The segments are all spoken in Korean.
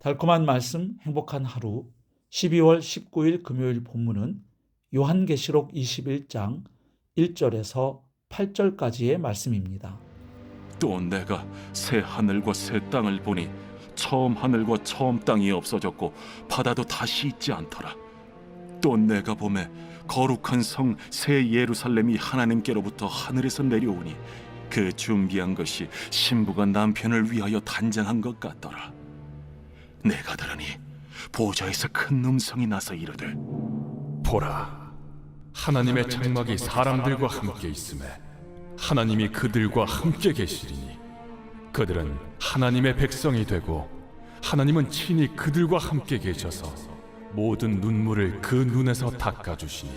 달콤한 말씀, 행복한 하루. 12월 19일 금요일 본문은 요한계시록 21장 1절에서 8절까지의 말씀입니다. 또 내가 새 하늘과 새 땅을 보니 처음 하늘과 처음 땅이 없어졌고 바다도 다시 있지 않더라. 또 내가 보매 거룩한 성 새 예루살렘이 하나님께로부터 하늘에서 내려오니 그 준비한 것이 신부가 남편을 위하여 단장한 것 같더라. 내가 들으니 보좌에서 큰 음성이 나서 이르되, 보라, 하나님의 장막이 사람들과 함께 있음에 하나님이 그들과 함께 계시리니 그들은 하나님의 백성이 되고 하나님은 친히 그들과 함께 계셔서 모든 눈물을 그 눈에서 닦아주시니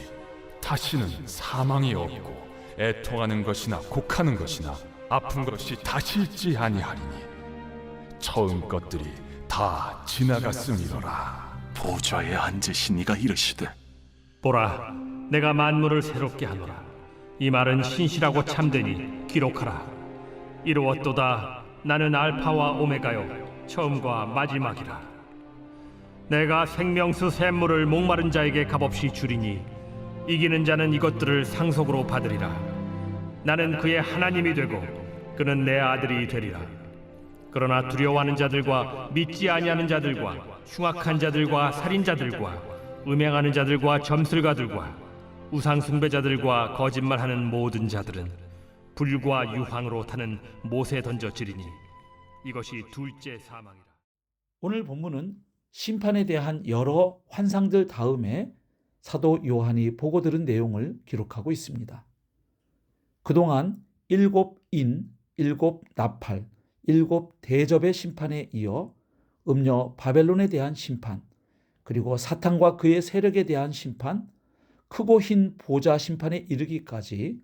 다시는 사망이 없고 애통하는 것이나 곡하는 것이나 아픈 것이 다시 있지 아니하리니 처음 것들이 다 지나갔음이로라. 보좌에 앉으신 이가 이르시되, 보라, 내가 만물을 새롭게 하노라. 이 말은 신실하고 참되니 기록하라. 이루었도다. 나는 알파와 오메가요, 처음과 마지막이라. 내가 생명수 샘물을 목마른 자에게 값없이 주리니 이기는 자는 이것들을 상속으로 받으리라. 나는 그의 하나님이 되고 그는 내 아들이 되리라. 그러나 두려워하는 자들과 믿지 아니하는 자들과 흉악한 자들과 살인자들과 음행하는 자들과 점술가들과 우상 숭배자들과 거짓말하는 모든 자들은 불과 유황으로 타는 못에 던져지리니 이것이 둘째 사망이라. 오늘 본문은 심판에 대한 여러 환상들 다음에 사도 요한이 보고 들은 내용을 기록하고 있습니다. 그동안 7인, 7나팔, 7대접의 심판에 이어 음녀 바벨론에 대한 심판, 그리고 사탄과 그의 세력에 대한 심판, 크고 흰 보좌 심판에 이르기까지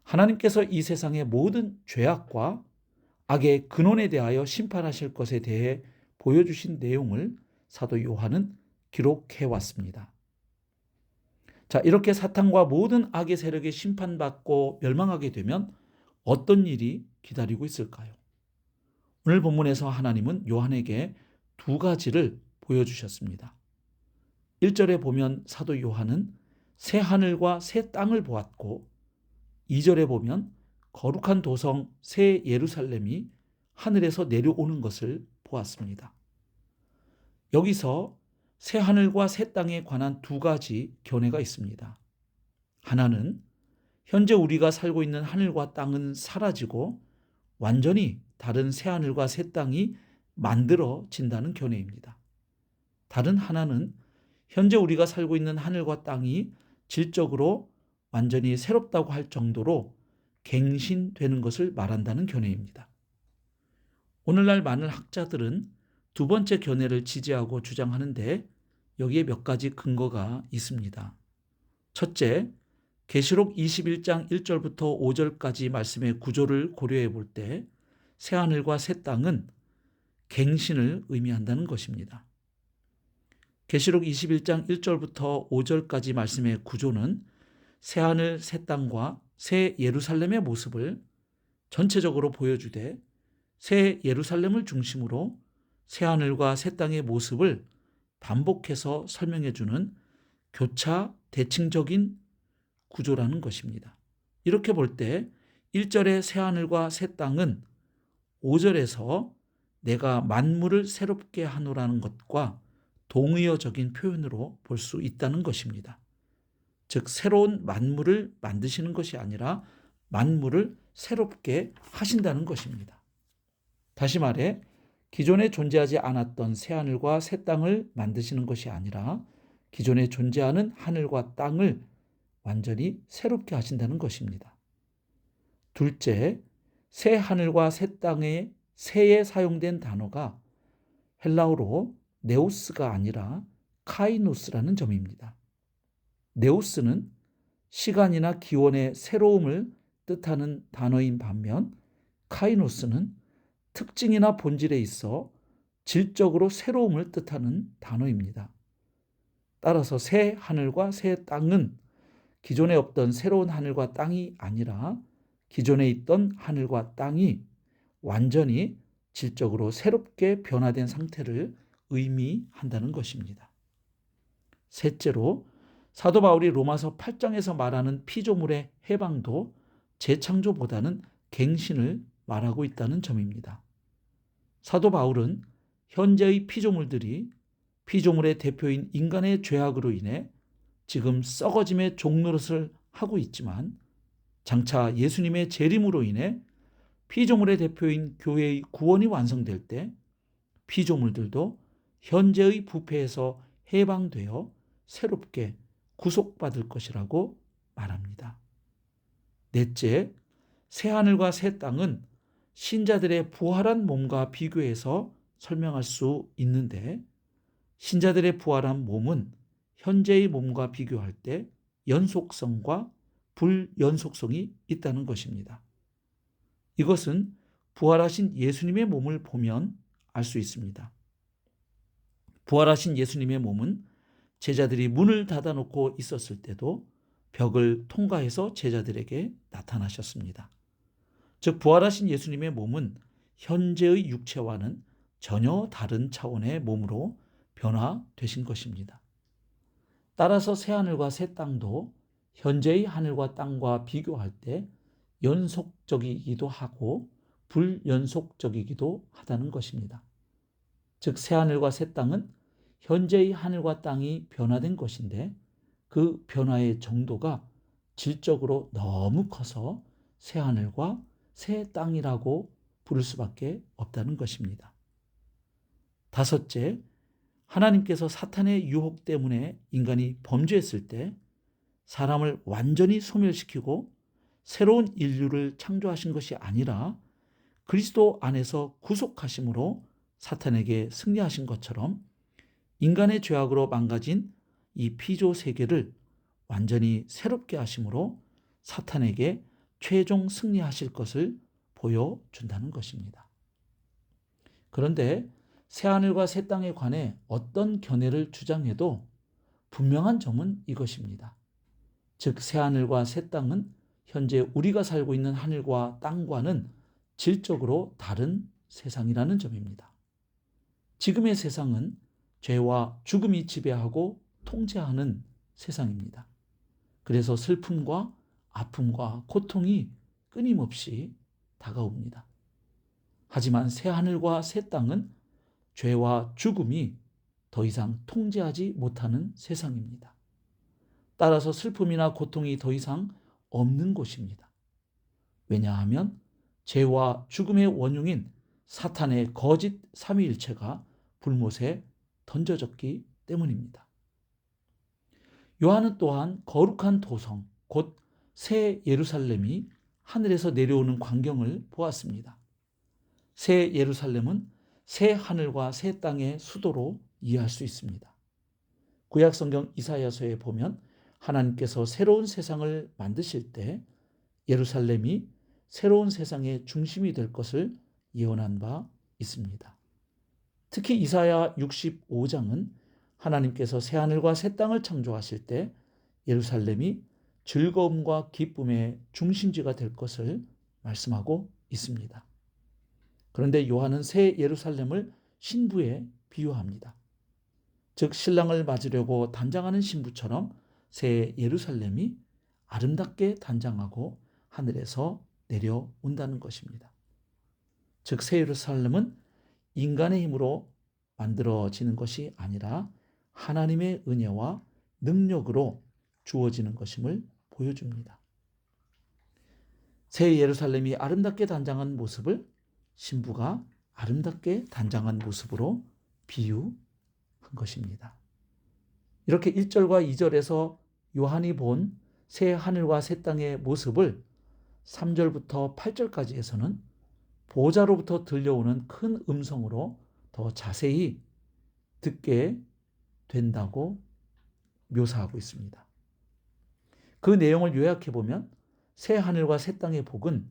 하나님께서 이 세상의 모든 죄악과 악의 근원에 대하여 심판하실 것에 대해 보여주신 내용을 사도 요한은 기록해 왔습니다. 자, 이렇게 사탄과 모든 악의 세력이 심판받고 멸망하게 되면 어떤 일이 기다리고 있을까요? 오늘 본문에서 하나님은 요한에게 두 가지를 보여주셨습니다. 1절에 보면 사도 요한은 새 하늘과 새 땅을 보았고 2절에 보면 거룩한 도성 새 예루살렘이 하늘에서 내려오는 것을 보았습니다. 여기서 새 하늘과 새 땅에 관한 두 가지 견해가 있습니다. 하나는 현재 우리가 살고 있는 하늘과 땅은 사라지고 완전히 다른 새 하늘과 새 땅이 만들어진다는 견해입니다. 다른 하나는 현재 우리가 살고 있는 하늘과 땅이 질적으로 완전히 새롭다고 할 정도로 갱신되는 것을 말한다는 견해입니다. 오늘날 많은 학자들은 두 번째 견해를 지지하고 주장하는데 여기에 몇 가지 근거가 있습니다. 첫째, 계시록 21장 1절부터 5절까지 말씀의 구조를 고려해 볼 때 새하늘과 새 땅은 갱신을 의미한다는 것입니다. 계시록 21장 1절부터 5절까지 말씀의 구조는 새하늘 새 땅과 새 예루살렘의 모습을 전체적으로 보여주되 새 예루살렘을 중심으로 새하늘과 새 땅의 모습을 반복해서 설명해 주는 교차 대칭적인 구조라는 것입니다. 이렇게 볼 때 1절의 새하늘과 새 땅은 5절에서 내가 만물을 새롭게 하노라는 것과 동의어적인 표현으로 볼 수 있다는 것입니다. 즉 새로운 만물을 만드시는 것이 아니라 만물을 새롭게 하신다는 것입니다. 다시 말해 기존에 존재하지 않았던 새하늘과 새 땅을 만드시는 것이 아니라 기존에 존재하는 하늘과 땅을 완전히 새롭게 하신다는 것입니다. 둘째, 새 하늘과 새 땅의 새에 사용된 단어가 헬라어로 네오스가 아니라 카이노스라는 점입니다. 네오스는 시간이나 기원의 새로움을 뜻하는 단어인 반면 카이노스는 특징이나 본질에 있어 질적으로 새로움을 뜻하는 단어입니다. 따라서 새 하늘과 새 땅은 기존에 없던 새로운 하늘과 땅이 아니라 기존에 있던 하늘과 땅이 완전히 질적으로 새롭게 변화된 상태를 의미한다는 것입니다. 셋째로 사도 바울이 로마서 8장에서 말하는 피조물의 해방도 재창조보다는 갱신을 말하고 있다는 점입니다. 사도 바울은 현재의 피조물들이 피조물의 대표인 인간의 죄악으로 인해 지금 썩어짐의 종노릇을 하고 있지만 장차 예수님의 재림으로 인해 피조물의 대표인 교회의 구원이 완성될 때 피조물들도 현재의 부패에서 해방되어 새롭게 구속받을 것이라고 말합니다. 넷째, 새하늘과 새 땅은 신자들의 부활한 몸과 비교해서 설명할 수 있는데 신자들의 부활한 몸은 현재의 몸과 비교할 때 연속성과 불연속성이 있다는 것입니다. 이것은 부활하신 예수님의 몸을 보면 알 수 있습니다. 부활하신 예수님의 몸은 제자들이 문을 닫아놓고 있었을 때도 벽을 통과해서 제자들에게 나타나셨습니다. 즉 부활하신 예수님의 몸은 현재의 육체와는 전혀 다른 차원의 몸으로 변화되신 것입니다. 따라서 새하늘과 새 땅도 현재의 하늘과 땅과 비교할 때 연속적이기도 하고 불연속적이기도 하다는 것입니다. 즉 새하늘과 새 땅은 현재의 하늘과 땅이 변화된 것인데 그 변화의 정도가 질적으로 너무 커서 새하늘과 새 땅이라고 부를 수밖에 없다는 것입니다. 다섯째, 하나님께서 사탄의 유혹 때문에 인간이 범죄했을 때 사람을 완전히 소멸시키고 새로운 인류를 창조하신 것이 아니라 그리스도 안에서 구속하심으로 사탄에게 승리하신 것처럼 인간의 죄악으로 망가진 이 피조 세계를 완전히 새롭게 하심으로 사탄에게 최종 승리하실 것을 보여준다는 것입니다. 그런데 새하늘과 새 땅에 관해 어떤 견해를 주장해도 분명한 점은 이것입니다. 즉 새하늘과 새 땅은 현재 우리가 살고 있는 하늘과 땅과는 질적으로 다른 세상이라는 점입니다. 지금의 세상은 죄와 죽음이 지배하고 통제하는 세상입니다. 그래서 슬픔과 아픔과 고통이 끊임없이 다가옵니다. 하지만 새하늘과 새 땅은 죄와 죽음이 더 이상 통제하지 못하는 세상입니다. 따라서 슬픔이나 고통이 더 이상 없는 곳입니다. 왜냐하면 죄와 죽음의 원흉인 사탄의 거짓 삼위일체가 불못에 던져졌기 때문입니다. 요한은 또한 거룩한 도성, 곧 새 예루살렘이 하늘에서 내려오는 광경을 보았습니다. 새 예루살렘은 새 하늘과 새 땅의 수도로 이해할 수 있습니다. 구약성경 이사야서에 보면 하나님께서 새로운 세상을 만드실 때 예루살렘이 새로운 세상의 중심이 될 것을 예언한 바 있습니다. 특히 이사야 65장은 하나님께서 새하늘과 새 땅을 창조하실 때 예루살렘이 즐거움과 기쁨의 중심지가 될 것을 말씀하고 있습니다. 그런데 요한은 새 예루살렘을 신부에 비유합니다. 즉 신랑을 맞으려고 단장하는 신부처럼 새 예루살렘이 아름답게 단장하고 하늘에서 내려온다는 것입니다. 즉 새 예루살렘은 인간의 힘으로 만들어지는 것이 아니라 하나님의 은혜와 능력으로 주어지는 것임을 보여줍니다. 새 예루살렘이 아름답게 단장한 모습을 신부가 아름답게 단장한 모습으로 비유한 것입니다. 이렇게 1절과 2절에서 요한이 본 새 하늘과 새 땅의 모습을 3절부터 8절까지에서는 보좌로부터 들려오는 큰 음성으로 더 자세히 듣게 된다고 묘사하고 있습니다. 그 내용을 요약해보면 새 하늘과 새 땅의 복은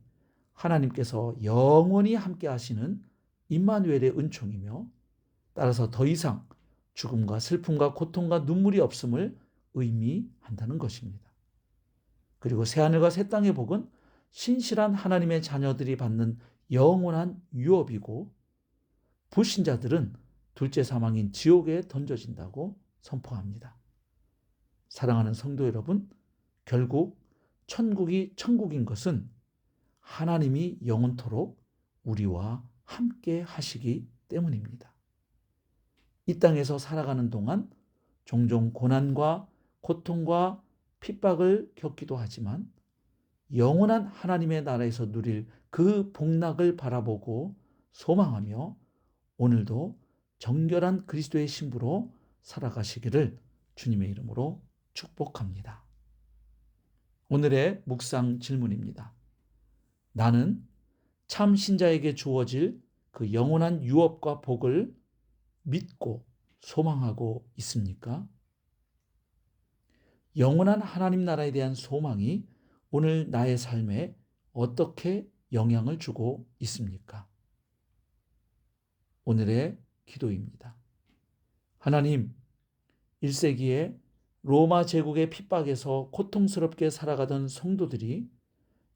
하나님께서 영원히 함께 하시는 임마누엘의 은총이며 따라서 더 이상 죽음과 슬픔과 고통과 눈물이 없음을 의미한다는 것입니다. 그리고 새 하늘과 새 땅의 복은 신실한 하나님의 자녀들이 받는 영원한 유업이고 불신자들은 둘째 사망인 지옥에 던져진다고 선포합니다. 사랑하는 성도 여러분, 결국 천국이 천국인 것은 하나님이 영원토록 우리와 함께 하시기 때문입니다. 이 땅에서 살아가는 동안 종종 고난과 고통과 핍박을 겪기도 하지만 영원한 하나님의 나라에서 누릴 그 복락을 바라보고 소망하며 오늘도 정결한 그리스도의 신부로 살아가시기를 주님의 이름으로 축복합니다. 오늘의 묵상 질문입니다. 나는 참 신자에게 주어질 그 영원한 유업과 복을 믿고 소망하고 있습니까? 영원한 하나님 나라에 대한 소망이 오늘 나의 삶에 어떻게 영향을 주고 있습니까? 오늘의 기도입니다. 하나님, 1세기에 로마 제국의 핍박에서 고통스럽게 살아가던 성도들이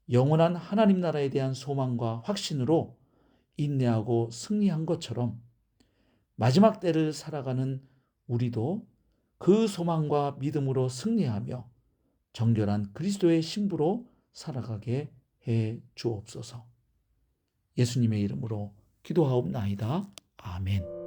영원한 하나님 나라에 대한 소망과 확신으로 인내하고 승리한 것처럼 마지막 때를 살아가는 우리도 그 소망과 믿음으로 승리하며 정결한 그리스도의 신부로 살아가게 해 주옵소서. 예수님의 이름으로 기도하옵나이다. 아멘.